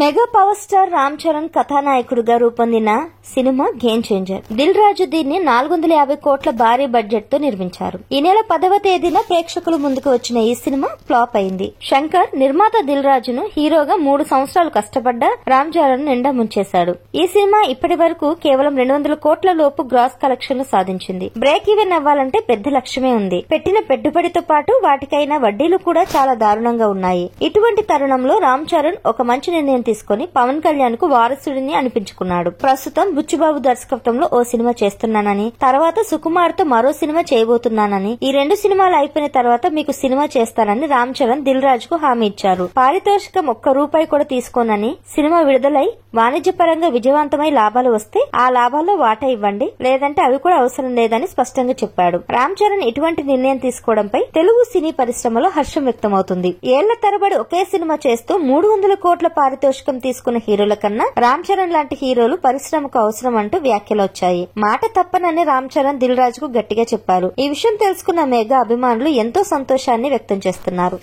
Mega power star Ram Charan కథానాయకుడిగా రూపొందిన cinema game changer. Dil Raju దీన్ని 450 కోట్ల భారీ బడ్జెట్ తో నిర్మించారు. ఈ నెల 10వ తేదీన ప్రేక్షకుల ముందుకు వచ్చిన ఈ సినిమా ఫ్లాప్ అయింది. శంకర్ నిర్మాత దిల్ రాజును హీరోగా 3 సంవత్సరాలు కష్టపడ్డ రామ్ చరణ్ నిండా ముంచేశాడు. ఈ సినిమా ఇప్పటి వరకు కేవలం 200 కోట్ల లోపు గ్రాస్ కలెక్షన్లు సాధించింది. బ్రేక్ ఈవెన్ అవ్వాలంటే పెద్ద లక్ష్యమే ఉంది. పెట్టిన పెట్టుబడితో పాటు వాటికైన వడ్డీలు కూడా చాలా దారుణంగా ఉన్నాయి. ఇటువంటి తరుణంలో రామ్ చరణ్ ఒక మంచి నిర్ణయం తీసుకుని పవన్ కళ్యాణ్ కు వారసుడిని అనిపించుకున్నాడు. ప్రస్తుతం బుచ్చిబాబు దర్శకత్వంలో ఓ సినిమా చేస్తున్నానని, తర్వాత సుకుమార్ తో మరో సినిమా చేయబోతున్నానని, ఈ 2 సినిమాలు అయిపోయిన తర్వాత మీకు సినిమా చేస్తానని రామ్ చరణ్ దిల్ రాజుకు హామీ ఇచ్చారు. పారితోషికం ₹1 కూడా తీసుకోనని, సినిమా విడుదలై వాణిజ్యపరంగా విజయవంతమై లాభాలు వస్తే ఆ లాభాల్లో వాటా ఇవ్వండి, లేదంటే అవి కూడా అవసరం లేదని స్పష్టంగా చెప్పాడు. రామ్ చరణ్ ఇటువంటి నిర్ణయం తీసుకోవడంపై తెలుగు సినీ పరిశ్రమలో హర్షం వ్యక్తమవుతుంది. ఏళ్ల తరబడి ఒకే సినిమా చేస్తూ 300 కోట్ల పారితోషికం తీసుకున్న హీరోల కన్నా రామ్ చరణ్ లాంటి హీరోలు పరిశ్రమకు అవసరం అంటూ వ్యాఖ్యలు వచ్చాయి. మాట తప్పనని రామ్ చరణ్ దిల్ రాజుకు గట్టిగా చెప్పారు. ఈ విషయం తెలుసుకున్న మెగా అభిమానులు ఎంతో సంతోషాన్ని వ్యక్తం చేస్తున్నారు.